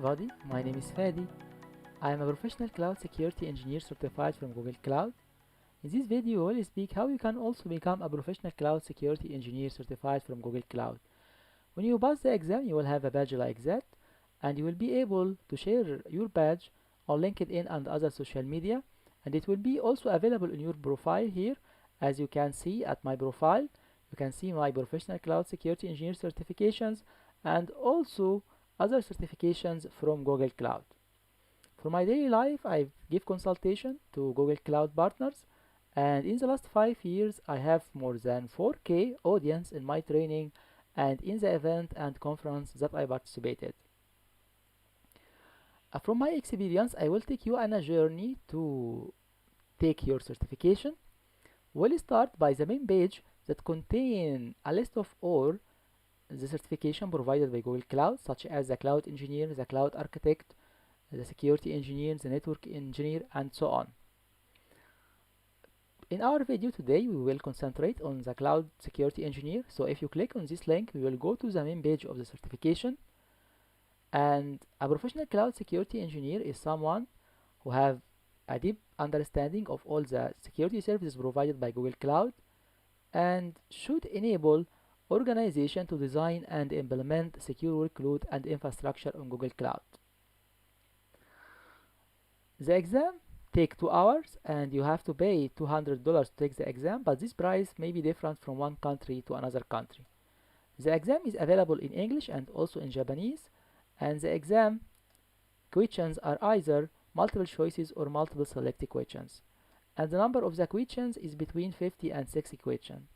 everybody, my name is Fadi. I am a professional cloud security engineer certified from Google Cloud. In this video, I will speak how you can also become a professional cloud security engineer certified from Google Cloud. When you pass the exam, you will have a badge like that, and you will be able to share your badge on LinkedIn and other social media, and it will be also available in your profile here. As you can see at my profile, you can see my professional cloud security engineer certifications and also other certifications from Google Cloud. For my daily life, I give consultation to Google Cloud partners, and in the last 5 years, I have more than 4K audience in my training and in the event and conference that I participated. From my experience, I will take you on a journey to take your certification. We'll start by the main page that contain a list of all the certification provided by Google Cloud, such as the cloud engineer, the cloud architect, the security engineer, the network engineer, and so on. In our video today, we will concentrate on the cloud security engineer. So if you click on this link, we will go to the main page of the certification. And a professional cloud security engineer is someone who have a deep understanding of all the security services provided by Google Cloud and should enable organization to design and implement secure workload and infrastructure on Google Cloud. The exam take 2 hours and you have to pay $200 to take the exam, but this price may be different from one country to another country. The exam is available in English and also in Japanese, and the exam questions are either multiple choices or multiple selected questions, and the number of the questions is between 50 and 60 questions.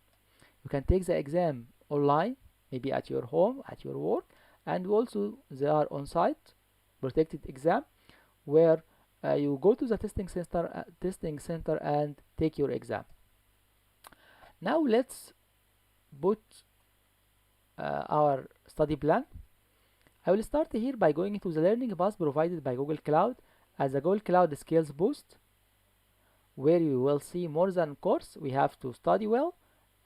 You can take the exam online, maybe at your home, at your work, and also they are on-site protected exam where you go to the testing center and take your exam. Now let's put our study plan. I will start here by going into the learning path provided by Google Cloud as a Google Cloud Skills Boost, where you will see more than course. We have to study well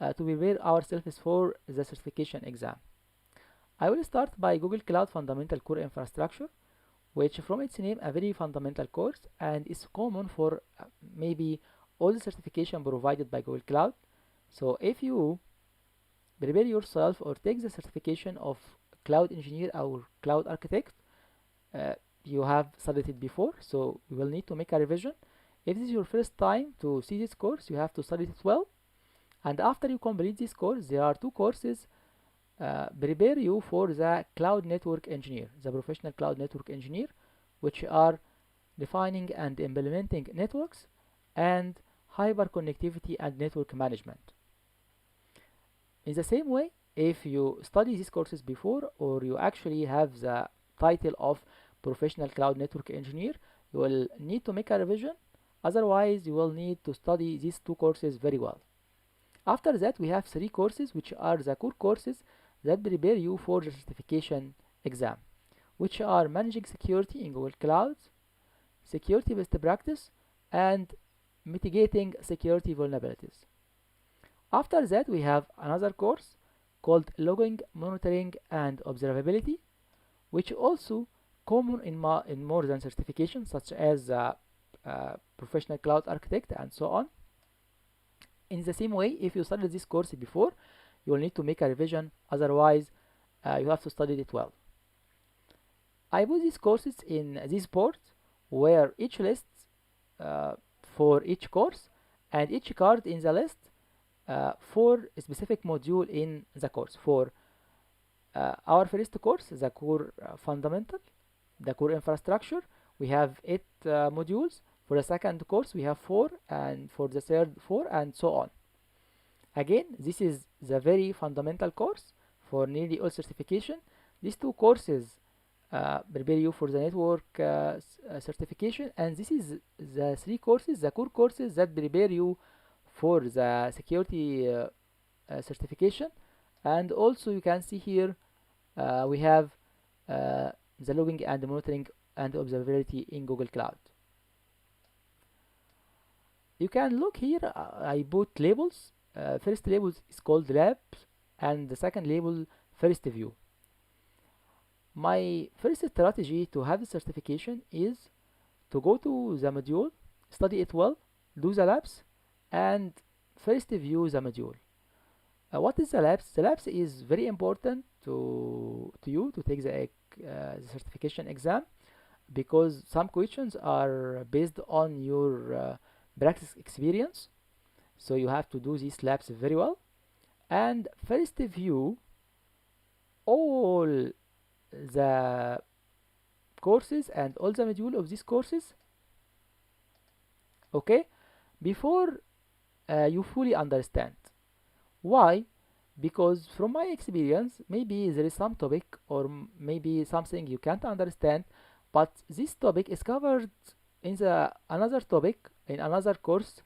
to prepare ourselves for the certification exam. I will start by Google Cloud Fundamental Core Infrastructure, which from its name a very fundamental course and is common for maybe all the certification provided by Google Cloud. So if you prepare yourself or take the certification of cloud engineer or cloud architect, you have studied it before, so you will need to make a revision. If this is your first time to see this course, you have to study it well. And after you complete this course, there are 2 courses prepare you for the cloud network engineer, the professional cloud network engineer, which are defining and implementing networks and hyper connectivity and network management. In the same way, if you study these courses before or you actually have the title of professional cloud network engineer, you will need to make a revision. Otherwise, you will need to study these 2 courses very well. After that, we have 3 courses, which are the core courses that prepare you for the certification exam, which are managing security in Google Cloud, security best practice, and mitigating security vulnerabilities. After that, we have another course called logging, monitoring, and observability, which also common in more than certifications such as professional cloud architect and so on. In the same way, if you studied this course before, you will need to make a revision, otherwise you have to study it well. I put these courses in this board where each list for each course and each card in the list for a specific module in the course. For our first course, the core fundamental, the core infrastructure, we have 8 modules. For the second course, we have 4, and for the third 4, and so on. Again, this is the very fundamental course for nearly all certification. These 2 courses prepare you for the network certification, and this is the 3 courses, the core courses that prepare you for the security certification. And also you can see here we have the logging and monitoring and observability in Google Cloud. You can look here, I put labels. First label is called lab and the second label first view. My first strategy to have the certification is to go to the module, study it well, do the labs, and first view the module. What is the labs? The labs is very important to you to take the certification exam, because some questions are based on your practice experience, so you have to do these labs very well. And first view all the courses and all the module of these courses, okay, before you fully understand. Why? Because from my experience, maybe there is some topic or maybe something you can't understand, but this topic is covered in the another topic in another course.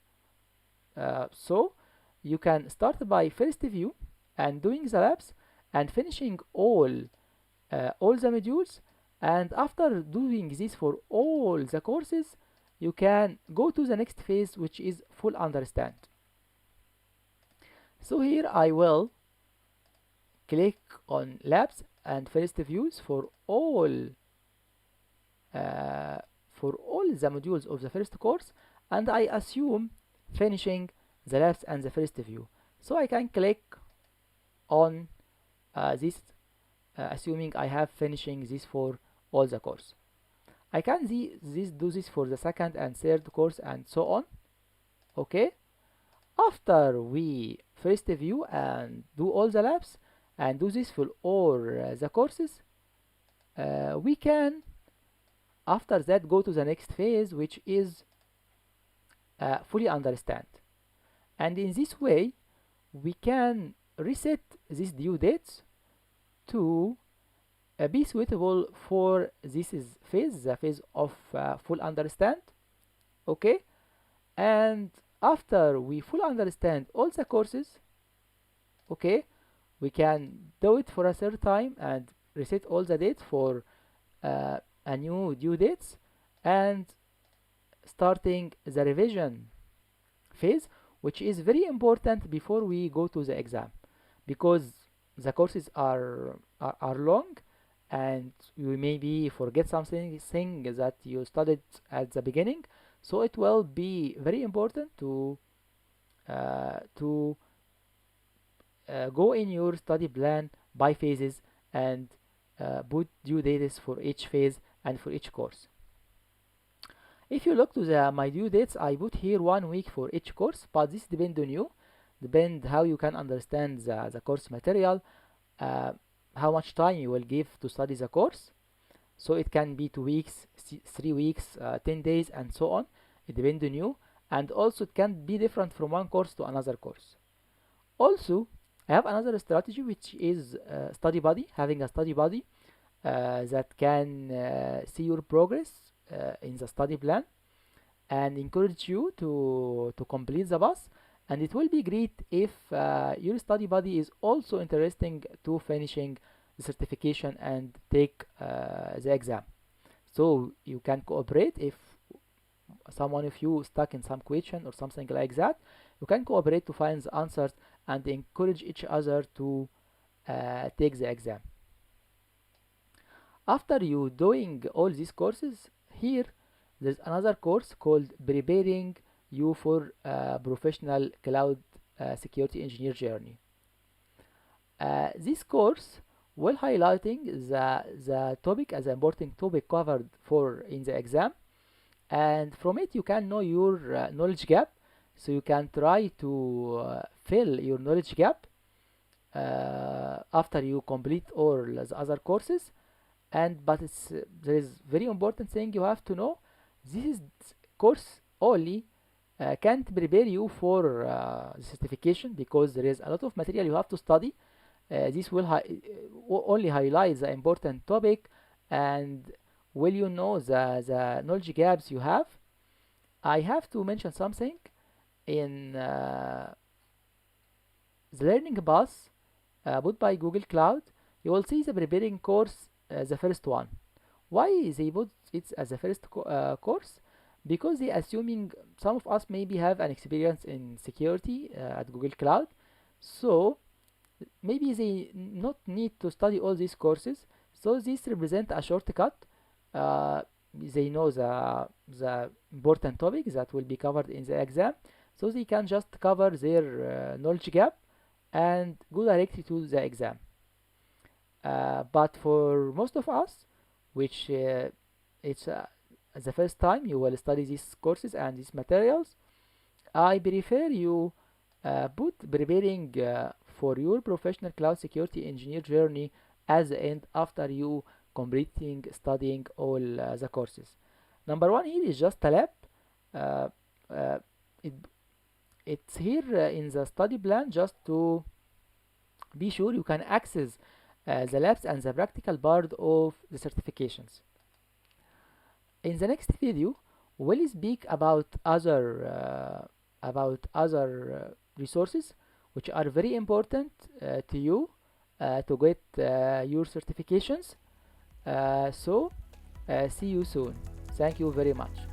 So you can start by first view and doing the labs and finishing all the modules, and after doing this for all the courses, you can go to the next phase, which is full understand. So here I will click on labs and first views uh, for all the modules of the first course, and I assume finishing the labs and the first view. So I can click on this, assuming I have finishing this for all the course. I can do this for the second and third course and so on. Okay, after we first view and do all the labs and do this for all the courses, we can after that go to the next phase, which is fully understand. And in this way we can reset these due dates to be suitable for this is phase, the phase of full understand. Okay, and after we full understand all the courses, okay, we can do it for a third time and reset all the dates for a new due dates, and starting the revision phase, which is very important before we go to the exam, because the courses are long, and you maybe forget something that you studied at the beginning. So it will be very important to go in your study plan by phases and put due dates for each phase and for each course. If you look to my due dates, I put here 1 week for each course, but this depends on you, depend how you can understand the course material, uh, how much time you will give to study the course. So it can be 2 weeks, 3 weeks, 10 days, and so on. It depends on you, and also it can be different from one course to another course. Also, I have another strategy, which is study buddy, having a study buddy that can see your progress in the study plan and encourage you to complete the bus. And it will be great if your study buddy is also interesting to finishing the certification and take the exam, so you can cooperate. If someone of you stuck in some question or something like that, you can cooperate to find the answers and encourage each other to take the exam. After you doing all these courses, here there's another course called Preparing You for Professional Cloud Security Engineer Journey. This course will highlighting the topic as an important topic covered for in the exam, and from it you can know your knowledge gap, so you can try to fill your knowledge gap after you complete all the other courses. And but there is very important thing you have to know: this is course only can't prepare you for the certification, because there is a lot of material you have to study. This will only highlight the important topic, and will you know the knowledge gaps you have. I have to mention something in the learning bus put by Google Cloud. You will see the preparing course, the first one. Why they put it as the first course? Because they assuming some of us maybe have an experience in security at Google Cloud, so maybe they not need to study all these courses, So these represent a shortcut. They know the important topics that will be covered in the exam, so they can just cover their knowledge gap and go directly to the exam. But for most of us, which it's the first time you will study these courses and these materials, I prefer you put preparing for your professional cloud security engineer journey as the end after you completing studying all the courses. Number one here is just a lab. Uh, uh, it, it's here in the study plan just to be sure you can access the labs and the practical part of the certifications. In the next video, we'll speak about other resources which are very important to you to get your certifications. So see you soon. Thank you very much.